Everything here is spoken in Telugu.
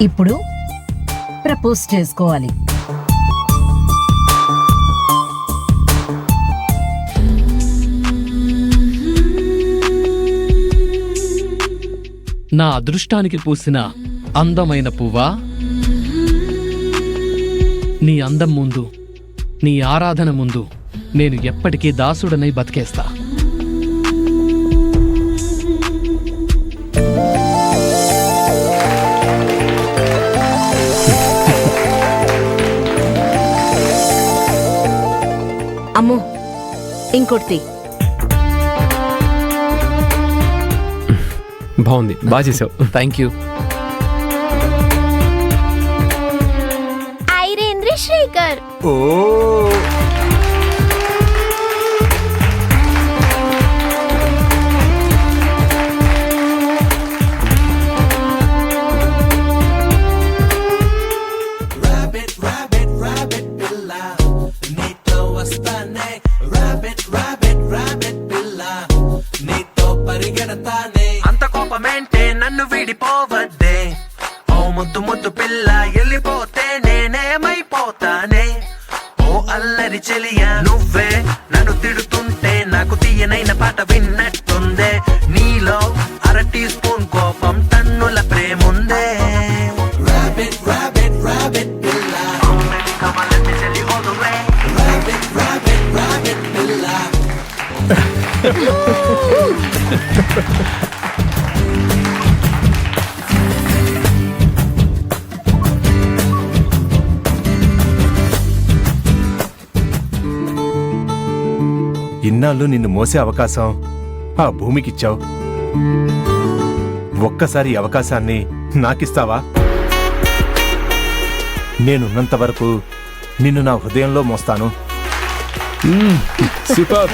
ఇప్పుడు ప్రపోజ్ చేసుకోవాలి. నా అదృష్టానికి పూసిన అందమైన పువ్వా, నీ అందం ముందు, నీ ఆరాధన ముందు నేను ఎప్పటికీ దాసుడనై బతికేస్తా. అమ్మో, ఇంకొట్టి బాగుంది, బాగా చేసావు. Thank you. ఐరేంద్రశేఖర్. ఓ అంత కోపమేంటే నన్ను విడిపోవద్దే, ఓ ముద్దు ముద్దు పిల్ల, వెళ్ళిపోతే నేనేమైపోతానే. ఓ అల్లరి చెలియా, నువ్వే నన్ను తిడుతుంటే నాకు తీయనైన పాట విన్నట్టుందే. నీలో అర టీ స్పూన్ కోపం, టన్నుల ప్రేముందే. Rabbit, rabbit, rabbit పిల్ల, కమలటి చెలి ఓదువే. Rabbit, rabbit, rabbit పిల్ల. ఇన్నాళ్ళు నిన్ను మోసే అవకాశం ఆ భూమికిచ్చావు. ఒక్కసారి ఈ అవకాశాన్ని నాకిస్తావా? నేనున్నంత వరకు నిన్ను నా హృదయంలో మోస్తాను. సూపర్.